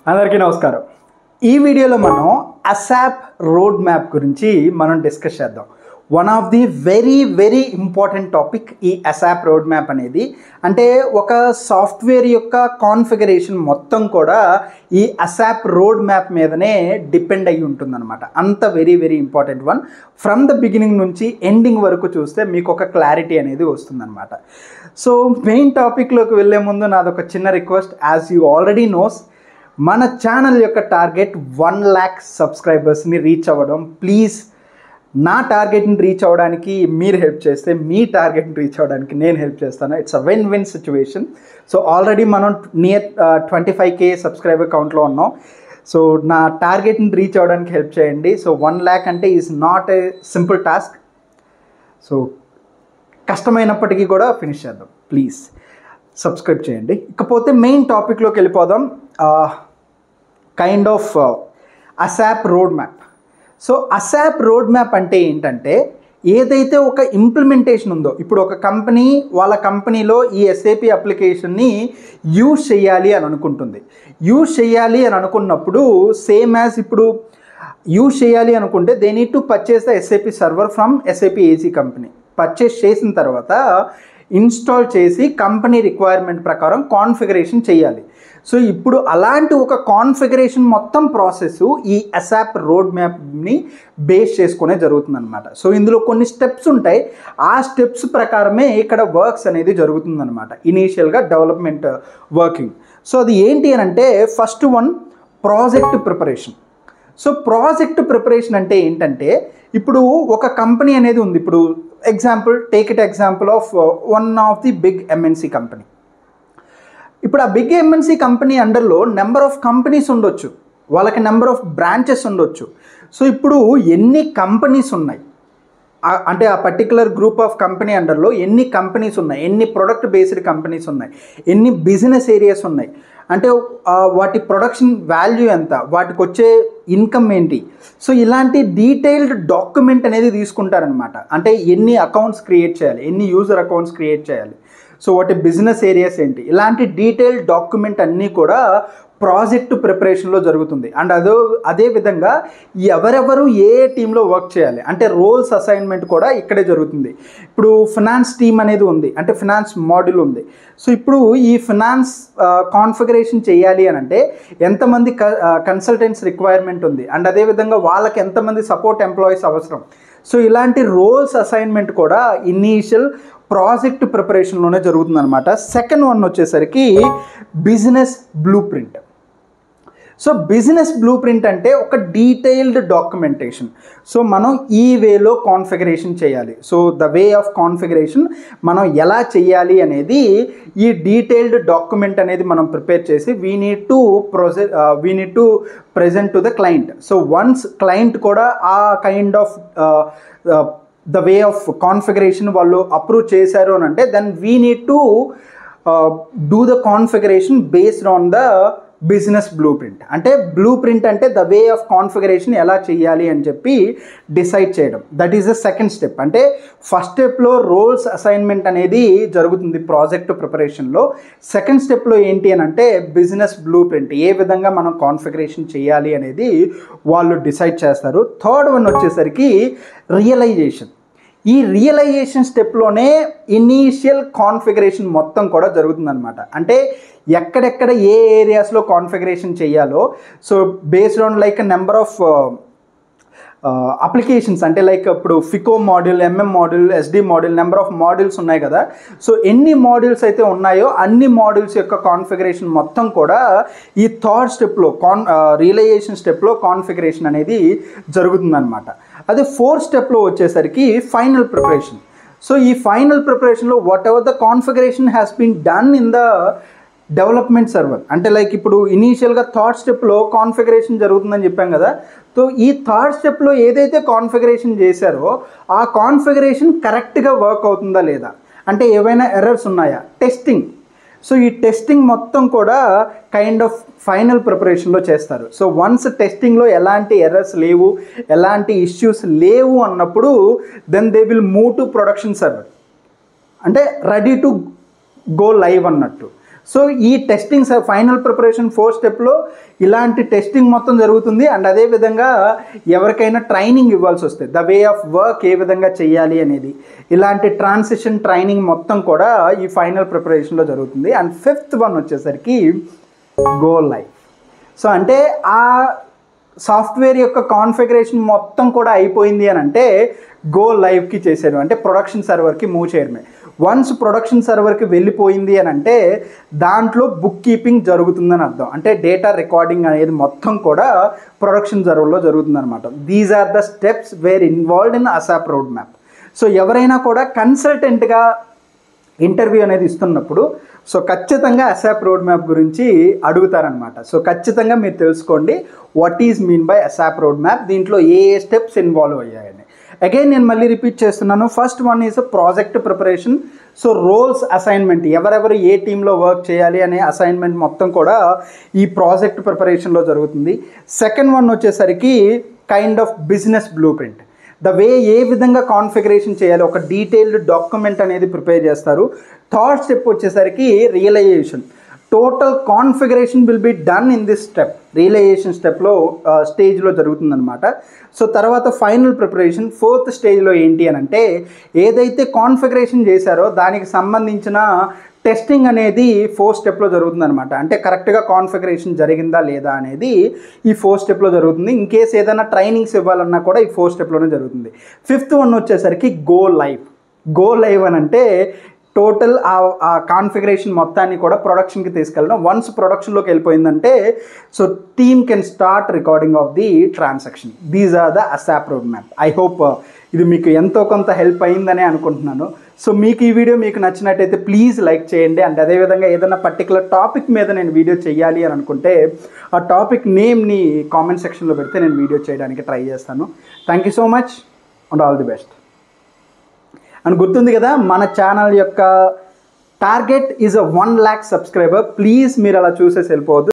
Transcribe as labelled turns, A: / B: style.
A: అందరికీ నమస్కారం. ఈ వీడియోలో మనం అసాప్ రోడ్ మ్యాప్ గురించి మనం డిస్కస్ చేద్దాం. One of the very important topic ఈ అసాప్ రోడ్ మ్యాప్ అనేది. అంటే ఒక సాఫ్ట్వేర్ యొక్క కాన్ఫిగరేషన్ మొత్తం కూడా ఈ అసాప్ రోడ్ మ్యాప్ మీదనే డిపెండ్ అయ్యి ఉంటుందన్నమాట. అంత very important one. From the beginning నుంచి ఎండింగ్ వరకు చూస్తే మీకు ఒక క్లారిటీ అనేది వస్తుందన్నమాట. సో మెయిన్ టాపిక్లోకి వెళ్ళే ముందు నాదొక చిన్న request. As you already nose, మన ఛానల్ యొక్క టార్గెట్ 1 lakh సబ్స్క్రైబర్స్ని రీచ్ అవ్వడం. ప్లీజ్ నా టార్గెట్ని రీచ్ అవ్వడానికి మీరు హెల్ప్ చేస్తే మీ టార్గెట్ని రీచ్ అవ్వడానికి నేను హెల్ప్ చేస్తాను. It's a win situation. So already మనం నియర్ 25K సబ్స్క్రైబర్ కౌంట్లో ఉన్నాం. సో నా టార్గెట్ని రీచ్ అవ్వడానికి హెల్ప్ చేయండి. సో 1 lakh అంటే is not a simple task. So కష్టమైనప్పటికీ కూడా ఫినిష్ చేద్దాం. ప్లీజ్ సబ్స్క్రైబ్ చేయండి. ఇకపోతే మెయిన్ టాపిక్లోకి వెళ్ళిపోదాం. Kind of ASAP road map. So ASAP road map అంటే ఏంటంటే, ఏదైతే ఒక ఇంప్లిమెంటేషన్ ఉందో, ఇప్పుడు ఒక కంపెనీ వాళ్ళ కంపెనీలో ఈ ఎస్ఏపి అప్లికేషన్ని యూజ్ చేయాలి అని అనుకుంటుంది. యూజ్ చేయాలి అని అనుకున్నప్పుడు సేమ్ యాజ్ ఇప్పుడు యూజ్ చేయాలి అనుకుంటే they need to purchase the SAP server from SAP AC company. Purchase చేసిన తర్వాత ఇన్స్టాల్ చేసి కంపెనీ రిక్వైర్మెంట్ ప్రకారం కాన్ఫిగరేషన్ చేయాలి. సో ఇప్పుడు అలాంటి ఒక కాన్ఫిగరేషన్ మొత్తం ప్రాసెస్ ఈ అసాప్ రోడ్ మ్యాప్ని బేస్ చేసుకునే జరుగుతుందన్నమాట. సో ఇందులో కొన్ని స్టెప్స్ ఉంటాయి. ఆ స్టెప్స్ ప్రకారమే ఇక్కడ వర్క్స్ అనేది జరుగుతుందన్నమాట. ఇనీషియల్గా డెవలప్మెంట్ వర్కింగ్. సో అది ఏంటి అని అంటే, first one project preparation. So project preparation అంటే ఏంటంటే, ఇప్పుడు ఒక కంపెనీ అనేది ఉంది. ఇప్పుడు example of one of the big MNC company. ఇప్పుడు ఆ బిగ్ ఎంఎన్సీ కంపెనీ అండర్లో నెంబర్ ఆఫ్ కంపెనీస్ ఉండొచ్చు, వాళ్ళకి నెంబర్ ఆఫ్ బ్రాంచెస్ ఉండొచ్చు. సో ఇప్పుడు ఎన్ని కంపెనీస్ ఉన్నాయి అంటే ఆ పర్టికులర్ గ్రూప్ ఆఫ్ కంపెనీ అండర్లో ఎన్ని కంపెనీస్ ఉన్నాయి, ఎన్ని ప్రొడక్ట్ బేస్డ్ కంపెనీస్ ఉన్నాయి, ఎన్ని బిజినెస్ ఏరియాస్ ఉన్నాయి, అంటే వాటి ప్రొడక్షన్ వాల్యూ ఎంత, వాటికి వచ్చే ఇన్కమ్ ఏంటి. సో ఇలాంటి డీటెయిల్డ్ డాక్యుమెంట్ అనేది తీసుకుంటారనమాట. అంటే ఎన్ని అకౌంట్స్ క్రియేట్ చేయాలి, ఎన్ని యూజర్ అకౌంట్స్ క్రియేట్ చేయాలి, సో వాటి బిజినెస్ ఏరియాస్ ఏంటి, ఇలాంటి డీటెయిల్డ్ డాక్యుమెంట్ అన్నీ కూడా ప్రాజెక్ట్ ప్రిపరేషన్లో జరుగుతుంది. అండ్ అదేవిధంగా ఎవరెవరు ఏ టీంలో వర్క్ చేయాలి అంటే రోల్స్ అసైన్మెంట్ కూడా ఇక్కడే జరుగుతుంది. ఇప్పుడు ఫినాన్స్ టీమ్ అనేది ఉంది, అంటే ఫినాన్స్ మాడ్యూల్ ఉంది. సో ఇప్పుడు ఈ ఫినాన్స్ కాన్ఫిగరేషన్ చేయాలి అని అంటే ఎంతమంది కన్సల్టెంట్స్ రిక్వైర్మెంట్ ఉంది, అండ్ అదేవిధంగా వాళ్ళకి ఎంతమంది సపోర్ట్ ఎంప్లాయీస్ అవసరం. సో ఇలాంటి రోల్స్ అసైన్మెంట్ కూడా ఇనీషియల్ ప్రాజెక్ట్ ప్రిపరేషన్లోనే జరుగుతుందన్నమాట. సెకండ్ వన్ వచ్చేసరికి business blue print. So business blueprint అంటే ఒక డీటెయిల్డ్ డాక్యుమెంటేషన్. సో మనం ఈ వేలో కాన్ఫిగరేషన్ చేయాలి. So the way of configuration మనం ఎలా చేయాలి అనేది ఈ డీటెయిల్డ్ డాక్యుమెంట్ అనేది మనం ప్రిపేర్ చేసి we need to present to the client. So once client కూడా ఆ kind of the way of configuration వాళ్ళు అప్రూవ్ చేశారు అని అంటే, then we need to do the configuration based on the business blueprint. అంటే blueprint అంటే the way of configuration ఎలా చేయాలి అని చెప్పి డిసైడ్ చేయడం. That is the second step. అంటే ఫస్ట్ స్టెప్లో రోల్స్ అసైన్మెంట్ అనేది జరుగుతుంది ప్రాజెక్ట్ ప్రిపరేషన్లో. సెకండ్ స్టెప్లో ఏంటి అని అంటే బిజినెస్ బ్లూ ప్రింట్, ఏ విధంగా మనం కాన్ఫిగరేషన్ చేయాలి అనేది వాళ్ళు డిసైడ్ చేస్తారు. థర్డ్ వన్ వచ్చేసరికి రియలైజేషన్. ఈ రియలైజేషన్ స్టెప్లోనే ఇనీషియల్ కాన్ఫిగరేషన్ మొత్తం కూడా జరుగుతుందన్నమాట. అంటే ఎక్కడెక్కడ ఏ ఏరియాస్లో కాన్ఫిగరేషన్ చేయాలో, so based on like number of applications, అంటే లైక్ ఇప్పుడు Fico module, MM module, SD module, number of modules ఉన్నాయి కదా. సో ఎన్ని మాడ్యూల్స్ అయితే ఉన్నాయో అన్ని మాడ్యూల్స్ యొక్క కాన్ఫిగరేషన్ మొత్తం కూడా ఈ థర్డ్ స్టెప్లో రియలైజేషన్ స్టెప్లో కాన్ఫిగరేషన్ అనేది జరుగుతుందన్నమాట. అదే ఫోర్త్ స్టెప్లో వచ్చేసరికి ఫైనల్ ప్రిపరేషన్. సో ఈ ఫైనల్ ప్రిపరేషన్లో whatever the configuration has been done in the development server. అంటే లైక్ ఇప్పుడు ఇనీషియల్గా థర్డ్ స్టెప్లో కాన్ఫిగరేషన్ జరుగుతుందని చెప్పాం కదా. సో ఈ థర్డ్ స్టెప్లో ఏదైతే కాన్ఫిగరేషన్ చేశారో ఆ కాన్ఫిగరేషన్ కరెక్ట్గా వర్క్ అవుతుందా లేదా, అంటే ఏవైనా ఎర్రర్స్ ఉన్నాయా, టెస్టింగ్. సో ఈ టెస్టింగ్ మొత్తం కూడా కైండ్ ఆఫ్ ఫైనల్ ప్రిపరేషన్లో చేస్తారు. సో వన్స్ టెస్టింగ్లో ఎలాంటి ఎర్రర్స్ లేవు, ఎలాంటి ఇష్యూస్ లేవు అన్నప్పుడు then they will move to production server, అంటే రెడీ టు గో లైవ్ అన్నట్టు. సో ఈ టెస్టింగ్ ఫైనల్ ప్రిపరేషన్ 4 స్టెప్లో ఇలాంటి టెస్టింగ్ మొత్తం జరుగుతుంది. అండ్ అదేవిధంగా ఎవరికైనా ట్రైనింగ్ ఇవ్వాల్సి వస్తుంది, ద వే ఆఫ్ వర్క్ ఏ విధంగా చేయాలి అనేది, ఇలాంటి ట్రాన్సిషన్ ట్రైనింగ్ మొత్తం కూడా ఈ ఫైనల్ ప్రిపరేషన్లో జరుగుతుంది. అండ్ 5th వన్ వచ్చేసరికి గో లైవ్. సో అంటే ఆ సాఫ్ట్వేర్ యొక్క కాన్ఫిగరేషన్ మొత్తం కూడా అయిపోయింది అని అంటే గో లైవ్కి చేశారు, అంటే ప్రొడక్షన్ సర్వర్కి మూవ్ చేయడమే. వన్స్ ప్రొడక్షన్ సర్వర్కి వెళ్ళిపోయింది అని అంటే దాంట్లో బుక్ కీపింగ్ జరుగుతుందని అర్థం, అంటే డేటా రికార్డింగ్ అనేది మొత్తం కూడా ప్రొడక్షన్ సర్వర్లో జరుగుతుందన్నమాట. These are the steps where involved in ASAP road map. So ఎవరైనా కూడా కన్సల్టెంట్గా ఇంటర్వ్యూ అనేది ఇస్తున్నప్పుడు సో ఖచ్చితంగా అసాప్ రోడ్ మ్యాప్ గురించి అడుగుతారనమాట. సో ఖచ్చితంగా మీరు తెలుసుకోండి what is mean by ASAP road map, దీంట్లో ఏ స్టెప్స్ ఇన్వాల్వ్ అయ్యాయని. అగైన్ నేను మళ్ళీ రిపీట్ చేస్తున్నాను. First one is project preparation. So roles assignment, ఎవరెవరు ఏ టీంలో వర్క్ చేయాలి అనే అసైన్మెంట్ మొత్తం కూడా ఈ ప్రాజెక్ట్ ప్రిపరేషన్లో జరుగుతుంది. సెకండ్ వన్ వచ్చేసరికి kind of business blueprint, the way ఏ విధంగా కాన్ఫిగరేషన్ చేయాలి, ఒక డీటెయిల్డ్ డాక్యుమెంట్ అనేది ప్రిపేర్ చేస్తారు. థర్డ్ స్టెప్ వచ్చేసరికి realisation, total configuration will be done in this step, realisation స్టెప్లో స్టేజ్లో జరుగుతుందన్నమాట. సో తర్వాత ఫైనల్ ప్రిపరేషన్ 4th స్టేజ్లో ఏంటి అని అంటే ఏదైతే కాన్ఫిగరేషన్ చేశారో దానికి సంబంధించిన టెస్టింగ్ అనేది 4th స్టెప్లో జరుగుతుందన్నమాట. అంటే కరెక్ట్గా కాన్ఫిగరేషన్ జరిగిందా లేదా అనేది ఈ 4th స్టెప్లో జరుగుతుంది. ఇన్ కేస్ ఏదైనా ట్రైనింగ్స్ ఇవ్వాలన్నా కూడా ఈ 4th స్టెప్లోనే జరుగుతుంది. 5th వన్ వచ్చేసరికి గో లైవ్. గో లైవ్ అని అంటే టోటల్ ఆ కాన్ఫిగరేషన్ మొత్తాన్ని కూడా ప్రొడక్షన్కి తీసుకెళ్ళడం. వన్స్ ప్రొడక్షన్లోకి వెళ్ళిపోయిందంటే so team can start recording of the transaction. These are the ASAP road map. I hope ఇది మీకు ఎంతో కొంత హెల్ప్ అయిందనే అనుకుంటున్నాను. సో మీకు ఈ వీడియో మీకు నచ్చినట్టయితే ప్లీజ్ లైక్ చేయండి. అండ్ అదేవిధంగా ఏదైనా పర్టికులర్ టాపిక్ మీద నేను వీడియో చేయాలి అని అనుకుంటే ఆ టాపిక్ నేమ్ని కామెంట్ సెక్షన్లో పెడితే నేను వీడియో చేయడానికి ట్రై చేస్తాను. Thank you so much and all the best. And గుర్తుంది కదా మన ఛానల్ యొక్క target is 1 lakh subscriber. Please మీరు అలా చూసేసి వెళ్ళిపోవద్దు.